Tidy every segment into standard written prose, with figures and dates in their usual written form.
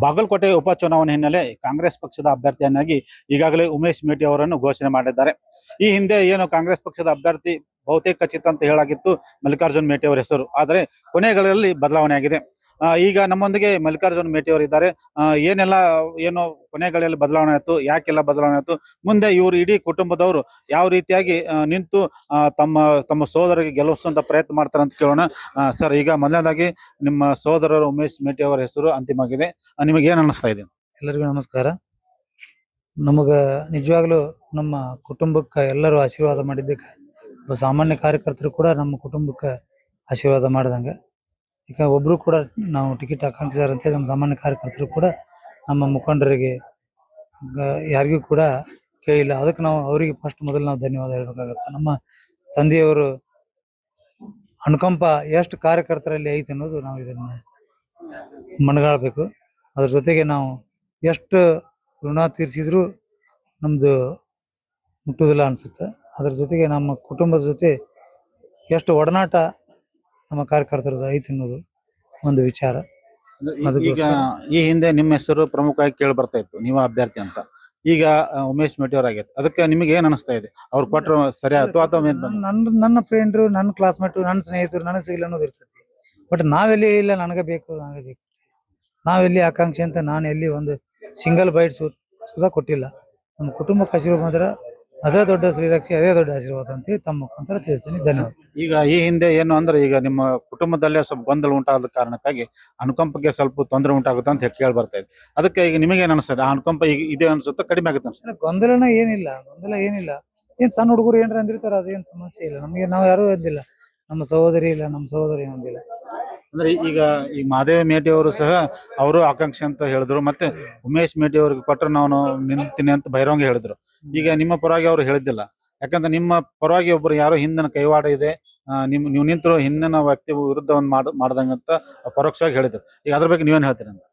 ಬಾಗಲಕೋಟೆ ಉಪಚುನಾವಣೆ ಹಿನ್ನೆಲೆ ಕಾಂಗ್ರೆಸ್ ಪಕ್ಷದ ಅಭ್ಯರ್ಥಿಯನ್ನಾಗಿ ಈಗಾಗಲೇ ಉಮೇಶ್ ಮೇಟಿ ಅವರನ್ನು ಘೋಷಣೆ ಮಾಡಿದ್ದಾರೆ. ಈ ಹಿಂದೆ ಏನು ಕಾಂಗ್ರೆಸ್ ಪಕ್ಷದ ಅಭ್ಯರ್ಥಿ ಬಹುತೇಕ ಖಚಿತ ಅಂತ ಹೇಳಾಗಿತ್ತು ಮಲ್ಲಿಕಾರ್ಜುನ್ ಮೇಟಿ ಅವರ ಹೆಸರು. ಆದರೆ ಕೊನೆಗಳಲ್ಲಿ ಬದಲಾವಣೆ ಆಗಿದೆ. ಈಗ ನಮ್ಮೊಂದಿಗೆ ಮಲ್ಲಿಕಾರ್ಜುನ್ ಮೇಟಿ ಅವರು ಇದ್ದಾರೆ. ಏನೆಲ್ಲ ಏನು ಕೊನೆಗಳಲ್ಲಿ ಬದಲಾವಣೆ ಆಯ್ತು, ಯಾಕೆಲ್ಲ ಬದಲಾವಣೆ ಆಯ್ತು, ಮುಂದೆ ಇವರು ಇಡೀ ಕುಟುಂಬದವರು ಯಾವ ರೀತಿಯಾಗಿ ನಿಂತು ತಮ್ಮ ತಮ್ಮ ಸೋದರಿಗೆ ಗೆಲ್ಲಿಸುವಂತ ಪ್ರಯತ್ನ ಮಾಡ್ತಾರೆ ಅಂತ ಕೇಳೋಣ. ಸರ್, ಈಗ ಮೊದಲನೇದಾಗಿ ನಿಮ್ಮ ಸೋದರರು ಉಮೇಶ್ ಮೇಟಿ ಅವರ ಹೆಸರು ಅಂತಿಮವಾಗಿದೆ. ನಿಮಗೆ ಏನ್ ಅನಿಸ್ತಾ ಇದೆ? ಎಲ್ಲರಿಗೂ ನಮಸ್ಕಾರ. ನಮಗ ನಿಜವಾಗ್ಲೂ ನಮ್ಮ ಕುಟುಂಬಕ್ಕೆ ಎಲ್ಲರೂ ಆಶೀರ್ವಾದ ಮಾಡಿದ್ದಕ್ಕೆ ಒಬ್ಬ ಸಾಮಾನ್ಯ ಕಾರ್ಯಕರ್ತರು ಕೂಡ ನಮ್ಮ ಕುಟುಂಬಕ್ಕೆ ಆಶೀರ್ವಾದ ಮಾಡಿದಂಗ. ಈಗ ಒಬ್ರು ಕೂಡ ನಾವು ಟಿಕೆಟ್ ಆಕಾಂಕ್ಷಿದಾರ ಅಂತೇಳಿ ನಮ್ಮ ಸಾಮಾನ್ಯ ಕಾರ್ಯಕರ್ತರು ಕೂಡ ನಮ್ಮ ಮುಖಂಡರಿಗೆ ಯಾರಿಗೂ ಕೂಡ ಕೇಳಿಲ್ಲ. ಅದಕ್ಕೆ ನಾವು ಅವರಿಗೆ ಫಸ್ಟ್ ಮೊದಲು ನಾವು ಧನ್ಯವಾದ ಹೇಳ್ಬೇಕಾಗತ್ತೆ. ನಮ್ಮ ತಂದೆಯವರು ಅನುಕಂಪ ಎಷ್ಟು ಕಾರ್ಯಕರ್ತರಲ್ಲಿ ಐತೆ ಅನ್ನೋದು ನಾವು ಇದನ್ನ ಮನಗಾಳ್ಬೇಕು. ಅದ್ರ ಜೊತೆಗೆ ನಾವು ಎಷ್ಟು ಋಣ ತೀರಿಸಿದ್ರು ನಮ್ದು ಮುಟ್ಟುವುದಿಲ್ಲ ಅನ್ಸುತ್ತೆ. ಅದ್ರ ಜೊತೆಗೆ ನಮ್ಮ ಕುಟುಂಬದ ಜೊತೆ ಎಷ್ಟು ಒಡನಾಟ ನಮ್ಮ ಕಾರ್ಯಕರ್ತರದ ಐತೆ ಅನ್ನೋದು ಒಂದು ವಿಚಾರ. ಈಗ ಈ ಹಿಂದೆ ನಿಮ್ಮ ಹೆಸರು ಪ್ರಮುಖವಾಗಿ ಕೇಳಿ ಬರ್ತಾ ಇತ್ತು, ನೀವು ಅಭ್ಯರ್ಥಿ ಅಂತ. ಈಗ ಉಮೇಶ್ ಮೇಟಿ ಅವ್ರ ಆಗೈತೆ, ಅದಕ್ಕೆ ನಿಮಗೆ ಏನ್ ಅನಿಸ್ತಾ ಇದೆ? ಅವ್ರು ಕೊಟ್ಟರು ಸರಿ ಆಯ್ತು ಅಥವಾ ನನ್ನ ಫ್ರೆಂಡ್ರು, ನನ್ನ ಕ್ಲಾಸ್ಮೇಟು, ನನ್ನ ಸ್ನೇಹಿತರು ನನಗೆ ಸಿಗಲ್ಲ ಅನ್ನೋದು ಇರ್ತೈತಿ. ಬಟ್ ನಾವೆಲ್ಲಿ ಇಲ್ಲ ನನಗೆ ಬೇಕು ನಾವೆಲ್ಲಿ ಆಕಾಂಕ್ಷೆ ಅಂತ ನಾನು ಎಲ್ಲಿ ಒಂದು ಸಿಂಗಲ್ ಬೈಟ್ ಸುಧಾ ಕೊಟ್ಟಿಲ್ಲ. ನಮ್ಮ ಕುಟುಂಬಕ್ಕೆ ಆಶೀರ್ವಾದ ಮಾತ್ರ ಅದೇ ದೊಡ್ಡ ಶ್ರೀರಕ್ಷೆ, ಅದೇ ದೊಡ್ಡ ಆಶೀರ್ವಾದ ಅಂತೇಳಿ ತಮ್ಮ ಮುಖಾಂತರ ತಿಳಿಸ್ತೀನಿ. ಧನ್ಯವಾದ. ಈಗ ಈ ಹಿಂದೆ ಏನು ಅಂದ್ರೆ, ಈಗ ನಿಮ್ಮ ಕುಟುಂಬದಲ್ಲೇ ಸ್ವಲ್ಪ ಗೊಂದಲ ಉಂಟಾದ ಕಾರಣಕ್ಕಾಗಿ ಅನುಕಂಪಕ್ಕೆ ಸ್ವಲ್ಪ ತೊಂದರೆ ಉಂಟಾಗುತ್ತೆ ಅಂತ ಕೇಳಿ ಬರ್ತಾ ಇದೆ. ಅದಕ್ಕೆ ಈಗ ನಿಮಗೆ ಏನ್ ಅನಿಸ್ತದೆ? ಆ ಅನುಕಂಪ ಈಗ ಇದೆ ಅನ್ಸುತ್ತೆ, ಕಡಿಮೆ ಆಗುತ್ತೆ ಅನ್ಸುತ್ತೆ? ಗೊಂದಲ ಏನಿಲ್ಲ. ಏನ್ ಸಣ್ಣ ಹುಡುಗರು ಏನ್ರ ಅಂದಿರ್ತಾರ, ಅದೇನ್ ಸಮಸ್ಯೆ ಇಲ್ಲ ನಮಗೆ. ನಾವು ಯಾರು ಅಂದಿಲ್ಲ, ನಮ್ಮ ಸಹೋದರಿ ಇಲ್ಲ, ನಮ್ಮ ಸಹೋದರಿ ಅಂದಿಲ್ಲ. ಅಂದ್ರೆ ಈಗ ಮಹಾದೇವ ಮೇಟಿ ಅವರು ಸಹ ಅವರು ಆಕಾಂಕ್ಷೆ ಅಂತ ಹೇಳಿದ್ರು, ಮತ್ತೆ ಉಮೇಶ್ ಮೇಟಿ ಅವ್ರಿಗೆ ಕೊಟ್ಟರೆ ನಾನು ನಿಲ್ತೀನಿ ಅಂತ ಬಹಿರಂಗ ಹೇಳಿದ್ರು. ಈಗ ನಿಮ್ಮ ಪರವಾಗಿ ಅವರು ಹೇಳಿದ್ದಿಲ್ಲ, ಯಾಕಂದ್ರೆ ನಿಮ್ಮ ಪರವಾಗಿ ಒಬ್ರು ಯಾರೋ ಹಿಂದಿನ ಕೈವಾಡ ಇದೆ, ನೀವು ನಿಂತರು ಹಿಂದಿನ ವ್ಯಕ್ತಿ ವಿರುದ್ಧ ಒಂದು ಮಾಡ್ದಂಗಂತ ಪರೋಕ್ಷವಾಗಿ ಹೇಳಿದ್ರು. ಈಗ ಅದ್ರ ಬಗ್ಗೆ ನೀವೇನ್ ಹೇಳ್ತೀರಿ ಅಂತ?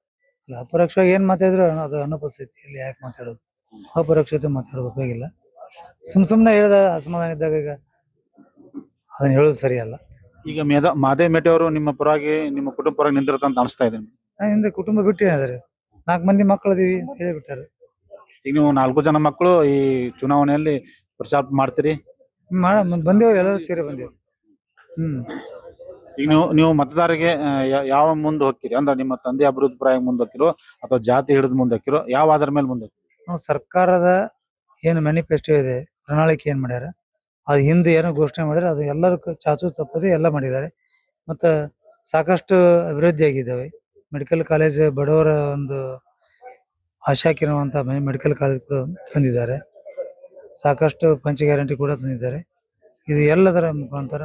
ಅಪರೋಕ್ಷವಾಗಿ ಏನ್ ಮಾತಾಡಿದ್ರು ಅದು ಅನುಪಸ್ಥಿತಿಯಲ್ಲಿ ಯಾಕೆ ಮಾತಾಡೋದು? ಅಪರೋಕ್ಷತೆ ಮಾತಾಡೋದು ಉಪಯೋಗಿಲ್ಲ. ಸುಮ್ನೆ ಹೇಳ್ದ ಅಸಮಾಧಾನ ಇದ್ದಾಗ ಈಗ ಅದನ್ನ ಹೇಳೋದು ಸರಿಯಲ್ಲ. ಈಗ ಮಹಾದೇವ್ ಮೇಟಿ ಅವರು ನಿಮ್ಮ ಪರವಾಗಿ, ನಿಮ್ಮ ಕುಟುಂಬ ಪರವಾಗಿ ನಿಂತಿರುತ್ತಂತ ಅನಿಸ್ತಾ ಇದೆ? ಹಿಂದೆ ಕುಟುಂಬ ಬಿಟ್ಟು ಹೇಳಿದಾರೆ, 4 ಮಂದಿ ಮಕ್ಕಳು ಅದೀವಿ ಅಂತ ಹೇಳಿಬಿಟ್ಟಾರೆ. ಈಗ ನೀವು 4 ಜನ ಮಕ್ಕಳು ಈ ಚುನಾವಣೆಯಲ್ಲಿ ಪ್ರಚಾರ ಮಾಡ್ತೀರಿ? ಬಂದೇವ್ರು, ಎಲ್ಲರೂ ಸೇರಿ ಬಂದೇವ್ರು. ಈಗ ನೀವು ಮತದಾರರಿಗೆ ಯಾವ ಮುಂದೆ ಹೋಗ್ತೀರಿ? ಅಂದ್ರೆ ನಿಮ್ಮ ತಂದೆ ಅಭಿವೃದ್ಧಿ ಪ್ರಾಯ ಮುಂದೆ ಹೋಗ್ತಿರೋ ಅಥವಾ ಜಾತಿ ಹಿಡಿದು ಮುಂದೆ ಹೋಗ್ತಿರೋ, ಯಾವ ಆಧಾರ ಮೇಲೆ ಮುಂದೆ ಹೋಗ್ತೀರಿ? ನಾವು ಸರ್ಕಾರದ ಏನು ಮ್ಯಾನಿಫೆಸ್ಟೋ ಇದೆ, ಪ್ರಣಾಳಿಕೆ ಏನ್ ಮಾಡ್ಯಾರ, ಅದು ಹಿಂದೆ ಏನೋ ಘೋಷಣೆ ಮಾಡ್ಯಾರ, ಅದು ಎಲ್ಲರೂ ಚಾಚು ತಪ್ಪದೆ ಎಲ್ಲ ಮಾಡಿದ್ದಾರೆ. ಮತ್ತು ಸಾಕಷ್ಟು ಅಭಿವೃದ್ಧಿ ಆಗಿದ್ದಾವೆ. ಮೆಡಿಕಲ್ ಕಾಲೇಜ್ ಬಡವರ ಒಂದು ಆಶಾಕಿರುವಂಥ ಮೆಡಿಕಲ್ ಕಾಲೇಜ್ ಕೂಡ ತಂದಿದ್ದಾರೆ. ಸಾಕಷ್ಟು ಪಂಚ ಗ್ಯಾರಂಟಿ ಕೂಡ ತಂದಿದ್ದಾರೆ. ಇದು ಎಲ್ಲದರ ಮುಖಾಂತರ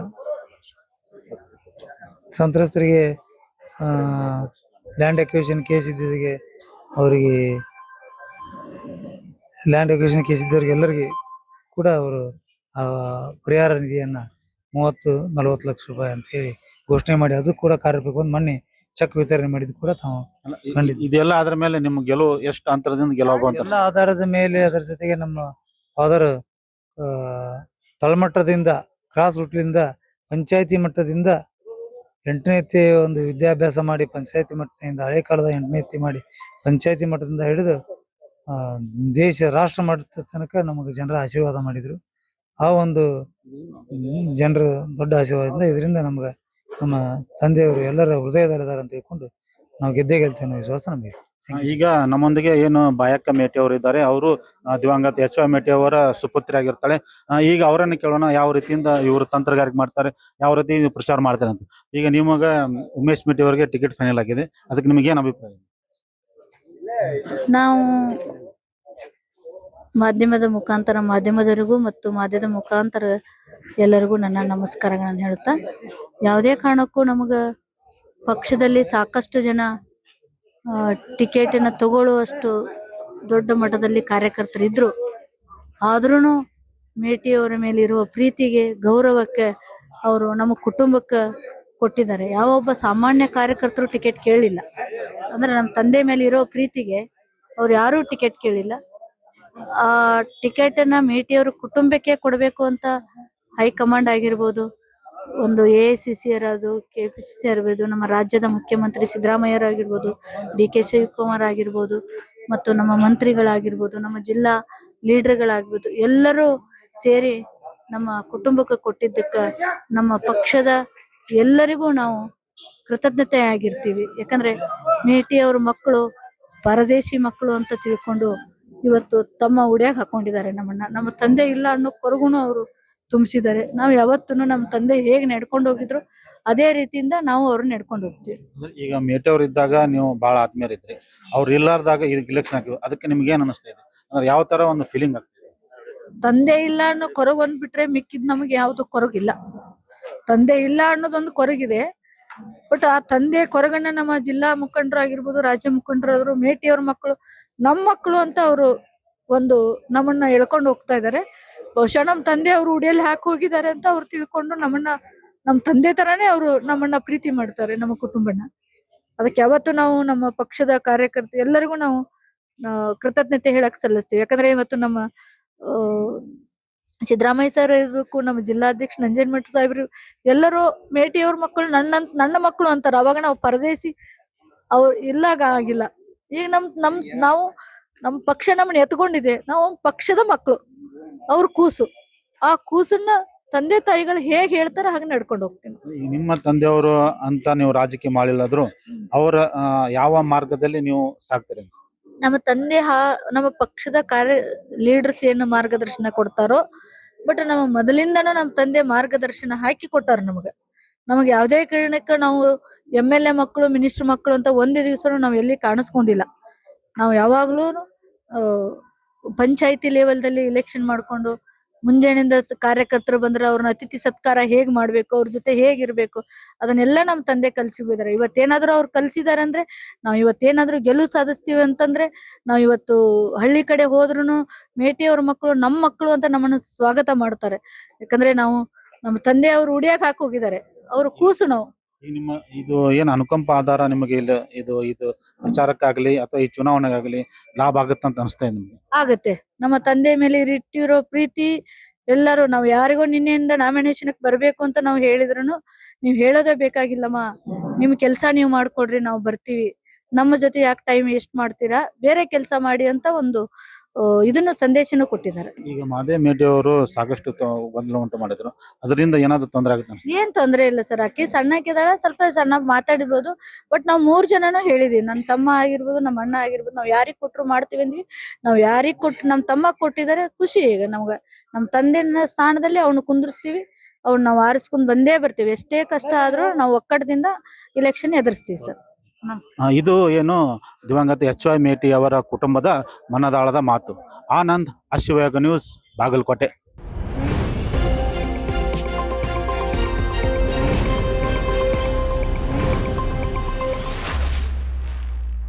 ಸಂತ್ರಸ್ತರಿಗೆ ಲ್ಯಾಂಡ್ ಅಕ್ವಿಷನ್ ಕೇಸ್ ಇದ್ದವರಿಗೆ, ಅವರಿಗೆ ಲ್ಯಾಂಡ್ ಅಕ್ವಿಷನ್ ಕೇಸ್ ಇದ್ದವ್ರಿಗೆ ಎಲ್ಲರಿಗೆ ಕೂಡ ಅವರು ಪರಿಹಾರ ನಿಧಿಯನ್ನ 30-40 ಲಕ್ಷ ರೂಪಾಯಿ ಅಂತ ಹೇಳಿ ಘೋಷಣೆ ಮಾಡಿ ಅದು ಕೂಡ ಕಾರ್ಯರೂಪಕ್ಕೆ ಒಂದು ಮೊನ್ನೆ ಚೆಕ್ ವಿತರಣೆ ಮಾಡಿದ್ದು ಕೂಡ ತಾವು ಇದೆಲ್ಲ ಆದ್ರ ಮೇಲೆ ನಿಮ್ಮ ಗೆಲುವು ಎಷ್ಟು ಅಂತರದಿಂದ ಗೆಲುವು? ಎಲ್ಲ ಆಧಾರದ ಮೇಲೆ. ಅದರ ಜೊತೆಗೆ ನಮ್ಮ ಫಾದರ್ ತಳಮಟ್ಟದಿಂದ, ಕ್ರಾಸ್ ರೂಟ್ಲಿಂದ, ಪಂಚಾಯತಿ ಮಟ್ಟದಿಂದ 8ನೇ ಒಂದು ವಿದ್ಯಾಭ್ಯಾಸ ಮಾಡಿ, ಪಂಚಾಯತಿ ಮಟ್ಟದಿಂದ ಹಳೆ ಕಾಲದ 8ನೇ ಮಾಡಿ ಪಂಚಾಯತಿ ಮಟ್ಟದಿಂದ ಹಿಡಿದು ದೇಶ ರಾಷ್ಟ್ರ ಮಟ್ಟದ ತನಕ ನಮಗೆ ಜನರ ಆಶೀರ್ವಾದ ಮಾಡಿದ್ರು. ಆ ಒಂದು ಜನರ ದೊಡ್ಡ ಆಶೀರ್ವಾದದಿಂದ ಇದರಿಂದ ನಮ್ಗೆ ನಮ್ಮ ತಂದೆಯವರು ಎಲ್ಲರ ಹೃದಯದಲ್ಲಿದ್ದಾರೆ ಅಂತ ಹೇಳ್ಕೊಂಡು ನಾವು ಗೆಲ್ತೇವೆ ಅನ್ನೋ ವಿಶ್ವಾಸ ನಮಗೆ. ಈಗ ನಮ್ಮೊಂದಿಗೆ ಏನು ಬಾಯಕ್ಕ ಮೇಟಿ ಅವರು ಇದ್ದಾರೆ, ಅವರು ದಿವಂಗತ ಎಚ್.ವ. ಮೇಟಿ ಅವರ ಸುಪುತ್ರಿ ಆಗಿರ್ತಾಳೆ. ಈಗ ಅವರನ್ನು ಕೇಳೋಣ, ಯಾವ ರೀತಿಯಿಂದ ಇವರು ತಂತ್ರಗಾರಿಕೆ ಮಾಡ್ತಾರೆ, ಯಾವ ರೀತಿ ಪ್ರಚಾರ ಮಾಡ್ತಾರೆ ಅಂತ. ಈಗ ನಿಮಗ ಉಮೇಶ್ ಮೇಟಿ ಅವರಿಗೆ ಟಿಕೆಟ್ ಫೈನಲ್ ಆಗಿದೆ, ಅದಕ್ಕೆ ನಿಮಗೆ ಏನು ಅಭಿಪ್ರಾಯ? ನಾವು ಮಾಧ್ಯಮದ ಮುಖಾಂತರ ಮಾಧ್ಯಮದವರಿಗೂ ಮತ್ತು ಮಾಧ್ಯಮದ ಮುಖಾಂತರ ಎಲ್ಲರಿಗೂ ನನ್ನ ನಮಸ್ಕಾರಗಳನ್ನು ಹೇಳುತ್ತಾ, ಯಾವುದೇ ಕಾರಣಕ್ಕೂ ನಮಗ ಪಕ್ಷದಲ್ಲಿ ಸಾಕಷ್ಟು ಜನ ಟಿಕೆಟನ್ನು ತಗೊಳ್ಳುವಷ್ಟು ದೊಡ್ಡ ಮಟ್ಟದಲ್ಲಿ ಕಾರ್ಯಕರ್ತರಿದ್ರು. ಆದ್ರೂ ಮೇಟಿಯವರ ಮೇಲೆ ಇರುವ ಪ್ರೀತಿಗೆ, ಗೌರವಕ್ಕೆ ಅವರು ನಮ್ಮ ಕುಟುಂಬಕ್ಕೆ ಕೊಟ್ಟಿದ್ದಾರೆ. ಯಾವೊಬ್ಬ ಸಾಮಾನ್ಯ ಕಾರ್ಯಕರ್ತರು ಟಿಕೆಟ್ ಕೇಳಿಲ್ಲ. ಅಂದ್ರೆ ನಮ್ಮ ತಂದೆ ಮೇಲೆ ಇರೋ ಪ್ರೀತಿಗೆ ಅವ್ರು ಯಾರೂ ಟಿಕೆಟ್ ಕೇಳಿಲ್ಲ. ಆ ಟಿಕೆಟನ್ನ ಮೇಟಿಯವ್ರ ಕುಟುಂಬಕ್ಕೆ ಕೊಡಬೇಕು ಅಂತ ಹೈಕಮಾಂಡ್ ಆಗಿರ್ಬೋದು, ಒಂದು AICC ಇರೋದು, KPCC ಇರ್ಬೋದು, ನಮ್ಮ ರಾಜ್ಯದ ಮುಖ್ಯಮಂತ್ರಿ ಸಿದ್ದರಾಮಯ್ಯರಾಗಿರ್ಬೋದು, DK ಶಿವಕುಮಾರ್ ಆಗಿರ್ಬೋದು, ಮತ್ತು ನಮ್ಮ ಮಂತ್ರಿಗಳಾಗಿರ್ಬೋದು, ನಮ್ಮ ಜಿಲ್ಲಾ ಲೀಡರ್ಗಳಾಗಿರ್ಬೋದು, ಎಲ್ಲರೂ ಸೇರಿ ನಮ್ಮ ಕುಟುಂಬಕ್ಕೆ ಕೊಟ್ಟಿದ್ದಕ್ಕೆ ನಮ್ಮ ಪಕ್ಷದ ಎಲ್ಲರಿಗೂ ನಾವು ಕೃತಜ್ಞತೆ ಆಗಿರ್ತೀವಿ. ಯಾಕಂದ್ರೆ ಮೇಟಿ ಅವ್ರ ಮಕ್ಕಳು ಪರದೇಶಿ ಮಕ್ಕಳು ಅಂತ ತಿಳ್ಕೊಂಡು ಇವತ್ತು ತಮ್ಮ ಉಡ್ಯಾಗ ಹಾಕೊಂಡಿದ್ದಾರೆ ನಮ್ಮನ್ನ. ನಮ್ಮ ತಂದೆ ಇಲ್ಲ ಅನ್ನೋ ಕೊರಗುನು ಅವರು ತುಂಬಿಸಿದ್ದಾರೆ. ನಾವು ಯಾವತ್ತೂ ನಮ್ಮ ತಂದೆ ಹೇಗ್ ನಡ್ಕೊಂಡು ಹೋಗಿದ್ರು ಅದೇ ರೀತಿಯಿಂದ ನಾವು ಅವ್ರನ್ನ ನಡ್ಕೊಂಡು ಹೋಗ್ತೀವಿ. ಈಗ ಮೇಟಿ ಅವ್ರು ಇದ್ದಾಗ ನೀವು ಬಹಳ ಆತ್ಮೀಯರಿದ್ರಿ, ಅವ್ರು ಇಲ್ಲಾರ್ದಾಗ ಈಗ ಇಲೆಕ್ಷನ್ ಆಗಿವೆ, ಅದಕ್ಕೆ ನಿಮ್ಗೆ ಏನ್ ಅನಿಸ್ತಾ ಇದೆ? ಅಂದ್ರೆ ಯಾವ ತರ ಒಂದು ಫೀಲಿಂಗ್ ಆಗ್ತಿದೆ? ತಂದೆ ಇಲ್ಲ ಅನ್ನೋ ಕೊರಗು ಒಂದ್ ಬಿಟ್ರೆ ಮಿಕ್ಕಿದ್ ನಮಗೆ ಯಾವ್ದು ಕೊರಗಿಲ್ಲ. ತಂದೆ ಇಲ್ಲ ಅನ್ನೋದೊಂದು ಕೊರಗಿದೆ. ಬಟ್ ಆ ತಂದೆ ಕೊರಗನ್ನ ನಮ್ಮ ಜಿಲ್ಲಾ ಮುಖಂಡರು ಆಗಿರ್ಬೋದು, ರಾಜ್ಯ ಮುಖಂಡರಾದ್ರು, ಮೇಟಿ ಅವ್ರ ಮಕ್ಕಳು ನಮ್ಮ ಮಕ್ಕಳು ಅಂತ ಅವರು ಒಂದು ನಮ್ಮನ್ನ ಎಳ್ಕೊಂಡು ಹೋಗ್ತಾ ಇದ್ದಾರೆ. ಬಹುಶಃ ನಮ್ಮ ತಂದೆ ಅವರು ಉಡಿಯಲ್ಲಿ ಹಾಕಿ ಹೋಗಿದ್ದಾರೆ ಅಂತ ಅವ್ರು ತಿಳ್ಕೊಂಡು ನಮ್ಮನ್ನ ನಮ್ಮ ತಂದೆ ತರಾನೇ ಅವರು ನಮ್ಮನ್ನ ಪ್ರೀತಿ ಮಾಡ್ತಾರೆ, ನಮ್ಮ ಕುಟುಂಬನ. ಅದಕ್ಕೆ ಯಾವತ್ತು ನಾವು ನಮ್ಮ ಪಕ್ಷದ ಕಾರ್ಯಕರ್ತ ಎಲ್ಲರಿಗೂ ನಾವು ಕೃತಜ್ಞತೆ ಹೇಳಕ್ ಸಲ್ಲಿಸ್ತೀವಿ. ಯಾಕಂದ್ರೆ ಇವತ್ತು ನಮ್ಮ ಸಿದ್ದರಾಮಯ್ಯ ಸರ್ ಇರ್ಬೇಕು, ನಮ್ಮ ಜಿಲ್ಲಾಧ್ಯಕ್ಷ ನಂಜನಮಠ ಸಾಹೇಬ್ರು ಎಲ್ಲರೂ ಮೇಟಿ ಅವ್ರ ಮಕ್ಕಳು ನನ್ನ ಮಕ್ಕಳು ಅಂತಾರ. ಅವಾಗ ನಾವು ಪರದೇಶಿ ಅವ್ರು ಇಲ್ಲಾಗ ಆಗಿಲ್ಲ. ಈಗ ನಾವು ನಮ್ಮ ಪಕ್ಷ ನಮ್ಮನ್ನ ಎತ್ಕೊಂಡಿದೆ, ನಾವು ಪಕ್ಷದ ಮಕ್ಕಳು, ಅವ್ರ ಕೂಸು. ಆ ಕೂಸನ್ನ ತಂದೆ ತಾಯಿಗಳು ಹೇಗ್ ಹೇಳ್ತಾರ ಹಾಗೆ ನಡ್ಕೊಂಡು ಹೋಗ್ತೀನಿ. ಈಗ ನಿಮ್ಮ ತಂದೆಯವರು ಅಂತ ನೀವು ರಾಜಕೀಯ ಮಾಡಿಲ್ಲಾದ್ರು ಅವರ ಯಾವ ಮಾರ್ಗದಲ್ಲಿ ನೀವು ಸಾಕ್ತೀರಿ? ನಮ್ಮ ತಂದೆ ನಮ್ಮ ಪಕ್ಷದ ಕಾರ್ಯ ಲೀಡರ್ಸ್ ಏನು ಮಾರ್ಗದರ್ಶನ ಕೊಡ್ತಾರೋ, ಬಟ್ ನಮ್ಮ ಮೊದಲಿಂದನೂ ನಮ್ಮ ತಂದೆ ಮಾರ್ಗದರ್ಶನ ಹಾಕಿ ಕೊಟ್ಟಾರ ನಮಗೆ ಯಾವುದೇ ಕಾರಣಕ್ಕೆ ನಾವು MLA ಮಕ್ಕಳು, ಮಿನಿಸ್ಟರ್ ಮಕ್ಕಳು ಅಂತ ಒಂದೇ ದಿವಸ ನಾವು ಎಲ್ಲಿ ಕಾಣಿಸ್ಕೊಂಡಿಲ್ಲ. ನಾವು ಯಾವಾಗ್ಲೂ ಪಂಚಾಯತಿ ಲೆವೆಲ್ದಲ್ಲಿ ಇಲೆಕ್ಷನ್ ಮಾಡ್ಕೊಂಡು ಮುಂಜಾನೆಯಿಂದ ಕಾರ್ಯಕರ್ತರು ಬಂದ್ರೆ ಅವ್ರನ್ನ ಅತಿಥಿ ಸತ್ಕಾರ ಹೇಗ್ ಮಾಡ್ಬೇಕು, ಅವ್ರ ಜೊತೆ ಹೇಗಿರ್ಬೇಕು, ಅದನ್ನೆಲ್ಲ ನಮ್ಮ ತಂದೆ ಕಲ್ಸಿ ಹೋಗಿದ್ದಾರೆ. ಇವತ್ತೇನಾದ್ರೂ ಅವ್ರು ಕಲ್ಸಿದಾರೆ ಅಂದ್ರೆ, ನಾವ್ ಇವತ್ತೇನಾದ್ರೂ ಗೆಲುವು ಸಾಧಿಸ್ತೀವಿ ಅಂತಂದ್ರೆ, ನಾವ್ ಇವತ್ತು ಹಳ್ಳಿ ಕಡೆ ಹೋದ್ರುನು ಮೇಟಿ ಅವ್ರ ಮಕ್ಕಳು ನಮ್ಮ ಮಕ್ಕಳು ಅಂತ ನಮ್ಮನ್ನ ಸ್ವಾಗತ ಮಾಡ್ತಾರೆ. ಯಾಕಂದ್ರೆ ನಾವು ನಮ್ಮ ತಂದೆ ಅವ್ರು ಉಡಿಯಾಕ್ ಹಾಕಿ ಹೋಗಿದ್ದಾರೆ, ಅವ್ರ ಕೂಸು ನಾವು. ಈಗ ನಿಮ್ಮ ಇದು ಏನ್ ಅನುಕಂಪ ಆಧಾರ ನಿಮಗೆ ಇಲ್ಲ ಇದು ಪ್ರಚಾರಕ್ಕಾಗ್ಲಿ ಅಥವಾ ಈ ಚುನಾವಣೆಗಾಗ್ಲಿ ಲಾಭ ಆಗುತ್ತಂತ ಅನಿಸ್ತಾ ಇದೆ ನಿಮ್ಗೆ? ಆಗತ್ತೆ. ನಮ್ಮ ತಂದೆ ಮೇಲೆ ಇಟ್ಟಿರೋ ಪ್ರೀತಿ ಎಲ್ಲರೂ, ನಾವು ಯಾರಿಗೋ ನಿನ್ನೆಯಿಂದ ನಾಮಿನೇಷನ್ ಬರ್ಬೇಕು ಅಂತ ನಾವು ಹೇಳಿದ್ರು, ನೀವ್ ಹೇಳೋದೇ ಬೇಕಾಗಿಲ್ಲಮ್ಮ, ನಿಮ್ ಕೆಲ್ಸ ನೀವ್ ಮಾಡ್ಕೊಡ್ರಿ, ನಾವು ಬರ್ತೀವಿ, ನಮ್ಮ ಜೊತೆ ಯಾಕೆ ಟೈಮ್ ವೇಸ್ಟ್ ಮಾಡ್ತೀರಾ, ಬೇರೆ ಕೆಲಸ ಮಾಡಿ ಅಂತ ಒಂದು ಇದನ್ನು ಸಂದೇಶನ ಕೊಟ್ಟಿದ್ದಾರೆ. ಈಗ ಮಾದೇ ಮೇಟಿ ಅವರು ಸಾಕಷ್ಟು ಗೊಂದಲ ಉಂಟು ಮಾಡಿದ್ರು, ಅದರಿಂದ ಏನಾದ್ರು ತೊಂದರೆ ಆಗುತ್ತೆ ಅನ್ಸುತ್ತೆ? ಏನ್ ತೊಂದ್ರೆ ಇಲ್ಲ ಸರ್, ಆಕಿ ಸಣ್ಣಕ್ಕಿದಾಳ, ಸ್ವಲ್ಪ ಸಣ್ಣ ಮಾತಾಡಿರ್ಬೋದು. ಬಟ್ ನಾವ್ 3 ಜನನು ಹೇಳಿದೀವಿ, ನನ್ ತಮ್ಮ ಆಗಿರ್ಬೋದು, ನಮ್ಮ ಅಣ್ಣ ಆಗಿರ್ಬೋದು, ನಾವ್ ಯಾರಿಗ್ ಕೊಟ್ರು ಮಾಡ್ತೀವಿ ಅಂದ್ವಿ. ನಾವ್ ಯಾರಿಗ್ ಕೊಟ್ಟು ನಮ್ ತಮ್ಮ ಕೊಟ್ಟಿದ್ದಾರೆ, ಖುಷಿ. ಈಗ ನಮ್ಗ ನಮ್ ತಂದೆನ ಸ್ಥಾನದಲ್ಲಿ ಅವ್ನ ಕುಂದ್ರಿಸ್ತೀವಿ, ಅವ್ನ ನಾವ್ ಆರಿಸ್ಕೊಂಡ್ ಬಂದೇ ಬರ್ತೀವಿ. ಎಷ್ಟೇ ಕಷ್ಟ ಆದ್ರೂ ನಾವು ಒಕ್ಕಡದಿಂದ ಇಲೆಕ್ಷನ್ ಎದುರಿಸ್ತೀವಿ ಸರ್. ಇದು ಏನು ದಿವಂಗತ HY ಮೇಟಿ ಅವರ ಕುಟುಂಬದ ಮನದಾಳದ ಮಾತು. ಆನಂದ್, ಅಶ್ವವೇಗ ನ್ಯೂಸ್, ಬಾಗಲಕೋಟೆ.